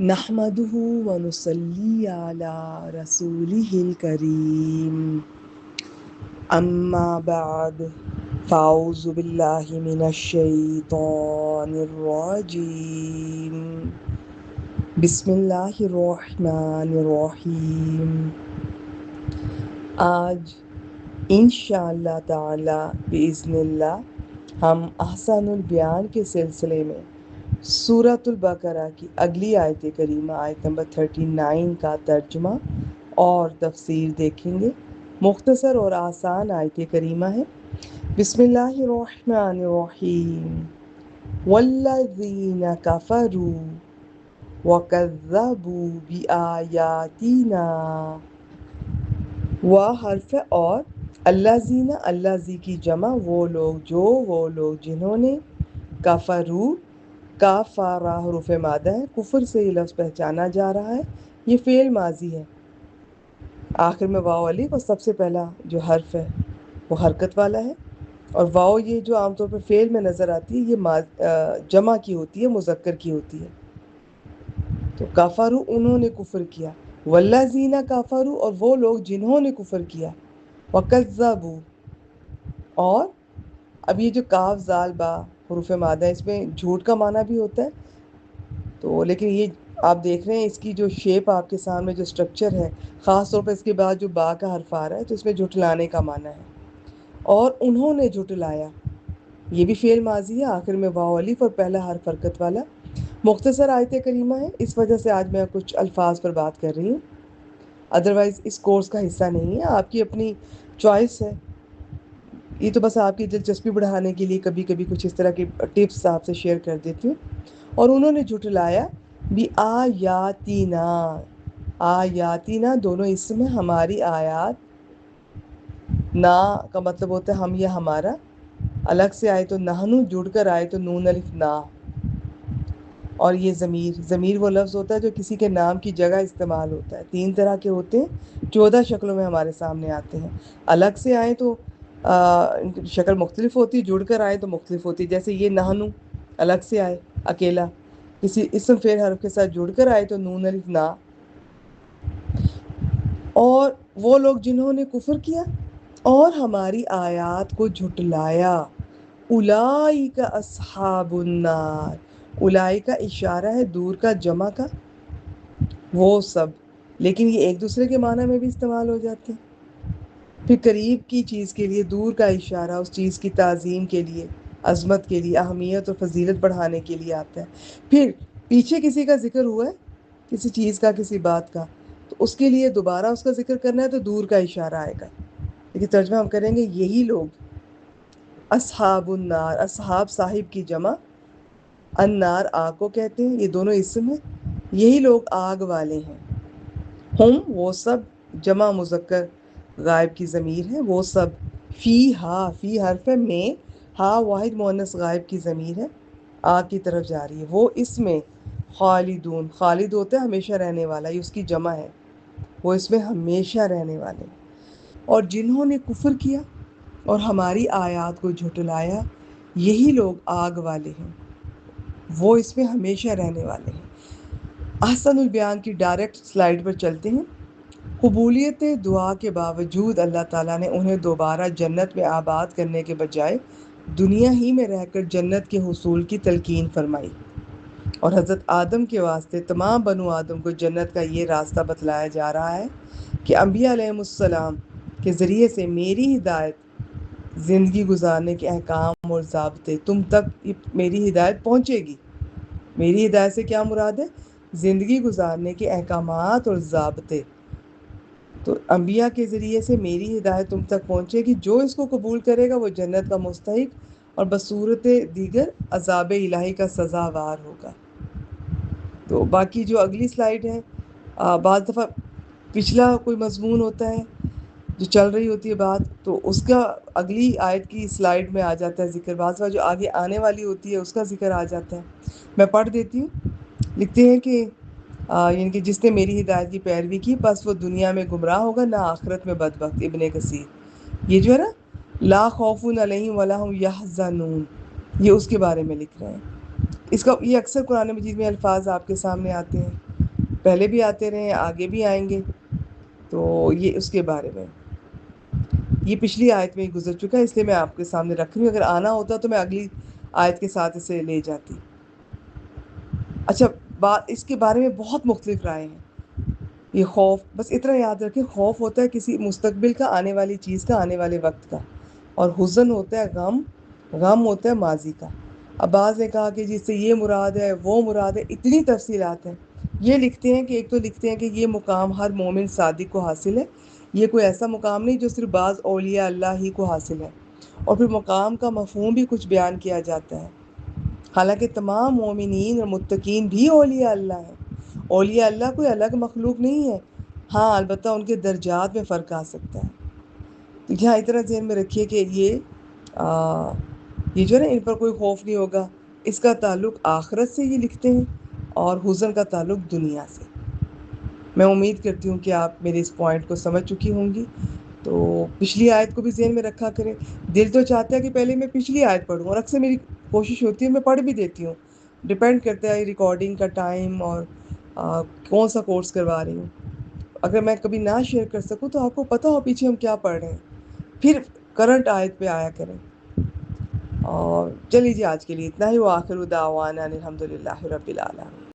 نحمده ونصلي على رسوله الكريم أما بعد فأعوذ بالله من الشيطان الرجيم بسم الله الرحمن الرحيم آج انشاءاللہ تعالی بإذن اللہ ہم احسن البیان کے سلسلے میں سورۃ البقرہ کی اگلی آیت کریمہ آیت نمبر 39 کا ترجمہ اور تفسیر دیکھیں گے۔ مختصر اور آسان آیت کریمہ ہے۔ بسم اللہ الرحمن الرحیم والذین کفروا وکذبوا بآیاتنا و حرف اور الذین الذی کی جمع وہ لوگ جنہوں نے کفروا کافارہ حروف مادہ ہے، کفر سے یہ لفظ پہچانا جا رہا ہے، یہ فعل ماضی ہے، آخر میں واو الف اور سب سے پہلا جو حرف ہے وہ حرکت والا ہے، اور واو یہ جو عام طور پر فعل میں نظر آتی ہے یہ جمع کی ہوتی ہے، مذکر کی ہوتی ہے۔ تو کافروا انہوں نے کفر کیا، والذین کافروا اور وہ لوگ جنہوں نے کفر کیا، وکذبوا اور اب یہ جو کاف زال با حروف مادہ اس میں جھوٹ کا معنی بھی ہوتا ہے، تو لیکن یہ آپ دیکھ رہے ہیں اس کی جو شیپ آپ کے سامنے جو سٹرکچر ہے، خاص طور پر اس کے بعد جو با کا حرف آ رہا ہے تو اس میں جھٹلانے کا معنی ہے، اور انہوں نے جھٹلایا یہ بھی فعل ماضی ہے، آخر میں واو الف اور پہلا حرف حرکت والا۔ مختصر آیت کریمہ ہے، اس وجہ سے آج میں کچھ الفاظ پر بات کر رہی ہوں، ادروائز اس کورس کا حصہ نہیں ہے، آپ کی اپنی چوائس ہے، یہ تو بس آپ کی دلچسپی بڑھانے کے لیے کبھی کبھی کچھ اس طرح کی ٹپس آپ سے شیئر کر دیتی ہوں۔ اور انہوں نے جھٹلایا بآیاتنا، آیاتنا دونوں اسم ہیں، ہماری آیات، نا کا مطلب ہوتا ہے ہم یا ہمارا، الگ سے آئے تو نحنو، جڑ کر آئے تو نون الف نا، اور یہ ضمیر وہ لفظ ہوتا ہے جو کسی کے نام کی جگہ استعمال ہوتا ہے، 3 طرح کے ہوتے ہیں، 14 شکلوں میں ہمارے سامنے آتے ہیں، الگ سے آئیں تو ان کی شکل مختلف ہوتی ہے، جڑ کر آئے تو مختلف ہوتی ہے، جیسے یہ نحنو الگ سے آئے اکیلا، کسی اسم فعل حرف کے ساتھ جڑ کر آئے تو نون الف نا۔ اور وہ لوگ جنہوں نے کفر کیا اور ہماری آیات کو جھٹلایا، اولئک اصحاب النار، اولئک کا اشارہ ہے دور کا، جمع کا، وہ سب، لیکن یہ ایک دوسرے کے معنی میں بھی استعمال ہو جاتے ہیں، پھر قریب کی چیز کے لیے دور کا اشارہ اس چیز کی تعظیم کے لیے، عظمت کے لیے، اہمیت اور فضیلت بڑھانے کے لیے آتا ہے، پھر پیچھے کسی کا ذکر ہوا ہے، کسی چیز کا، کسی بات کا، تو اس کے لیے دوبارہ اس کا ذکر کرنا ہے تو دور کا اشارہ آئے گا، لیکن ترجمہ ہم کریں گے یہی لوگ اصحاب النار، اصحاب صاحب کی جمع، النار آگ کو کہتے ہیں، یہ دونوں اسم ہیں، یہی لوگ آگ والے ہیں، ہم وہ سب، جمع مذکر غائب کی ضمیر ہے، وہ سب، فی حرف میں، ہا واحد مؤنث غائب کی ضمیر ہے، آگ کی طرف جا رہی ہے، وہ اس میں خالدون، خالد ہوتا ہے ہمیشہ رہنے والا، یہ اس کی جمع ہے، وہ اس میں ہمیشہ رہنے والے، اور جنہوں نے کفر کیا اور ہماری آیات کو جھٹلایا یہی لوگ آگ والے ہیں، وہ اس میں ہمیشہ رہنے والے ہیں۔ احسن البیان کی ڈائریکٹ سلائیڈ پر چلتے ہیں۔ قبولیت دعا کے باوجود اللہ تعالیٰ نے انہیں دوبارہ جنت میں آباد کرنے کے بجائے دنیا ہی میں رہ کر جنت کے حصول کی تلقین فرمائی، اور حضرت آدم کے واسطے تمام بنو آدم کو جنت کا یہ راستہ بتلایا جا رہا ہے کہ انبیاء علیہ السلام کے ذریعے سے میری ہدایت، زندگی گزارنے کے احکام اور ضابطے تم تک میری ہدایت پہنچے گی۔ میری ہدایت سے کیا مراد ہے؟ زندگی گزارنے کے احکامات اور ضابطے، تو انبیاء کے ذریعے سے میری ہدایت تم تک پہنچے گی، جو اس کو قبول کرے گا وہ جنت کا مستحق اور بصورت دیگر عذاب الہی کا سزاوار ہوگا۔ تو باقی جو اگلی سلائیڈ ہے، بعض دفعہ پچھلا کوئی مضمون ہوتا ہے جو چل رہی ہوتی ہے بات، تو اس کا اگلی آیت کی سلائیڈ میں آ جاتا ہے ذکر، بعض دفعہ جو آگے آنے والی ہوتی ہے اس کا ذکر آ جاتا ہے۔ میں پڑھ دیتی ہوں، لکھتے ہیں کہ یعنی کہ جس نے میری ہدایت کی پیروی کی بس وہ دنیا میں گمراہ ہوگا نہ آخرت میں بدبخت۔ ابن کثیر یہ جو ہے نا لا خوف علیہم ولا هم یحزنون، یہ اس کے بارے میں لکھ رہے ہیں، اس کا یہ اکثر قرآن مجید میں الفاظ آپ کے سامنے آتے ہیں، پہلے بھی آتے رہے ہیں، آگے بھی آئیں گے. تو یہ اس کے بارے میں، یہ پچھلی آیت میں ہی گزر چکا ہے، اس لیے میں آپ کے سامنے رکھ رہی ہوں. اگر آنا ہوتا تو میں اگلی آیت کے ساتھ اسے لے جاتی. اچھا، بات اس کے بارے میں بہت مختلف رائے ہیں. یہ خوف، بس اتنا یاد رکھیں، خوف ہوتا ہے کسی مستقبل کا، آنے والی چیز کا، آنے والے وقت کا. اور حزن ہوتا ہے غم، غم ہوتا ہے ماضی کا. اب بعض نے کہا کہ جس سے یہ مراد ہے، وہ مراد ہے، اتنی تفصیلات ہیں. یہ لکھتے ہیں کہ ایک تو لکھتے ہیں کہ یہ مقام ہر مومن صادق کو حاصل ہے، یہ کوئی ایسا مقام نہیں جو صرف بعض اولیاء اللہ ہی کو حاصل ہے. اور پھر مقام کا مفہوم بھی کچھ بیان کیا جاتا ہے. حالانکہ تمام مومنین اور متقین بھی اولیاء اللہ ہیں. اولیاء اللہ کوئی الگ مخلوق نہیں ہے. ہاں البتہ ان کے درجات میں فرق آ سکتا ہے. تو یہاں اتنا ذہن میں رکھیے کہ یہ جو ہے نا، ان پر کوئی خوف نہیں ہوگا، اس کا تعلق آخرت سے یہ لکھتے ہیں، اور حزن کا تعلق دنیا سے. میں امید کرتی ہوں کہ آپ میرے اس پوائنٹ کو سمجھ چکی ہوں گی. تو پچھلی آیت کو بھی ذہن میں رکھا کریں. دل تو چاہتا ہے کہ پہلے میں پچھلی آیت پڑھوں، اور اکثر میری کوشش ہوتی ہے میں پڑھ بھی دیتی ہوں. ڈپینڈ کرتا ہے ریکارڈنگ کا ٹائم اور کون سا کورس کروا رہی ہوں. اگر میں کبھی نہ شیئر کر سکوں تو آپ کو پتہ ہو پیچھے ہم کیا پڑھ رہے ہیں، پھر کرنٹ آیت پہ آیا کریں. اور چلیے جی، آج کے لیے اتنا ہی. وآخر دعوانا الحمد للہ رب العالمین.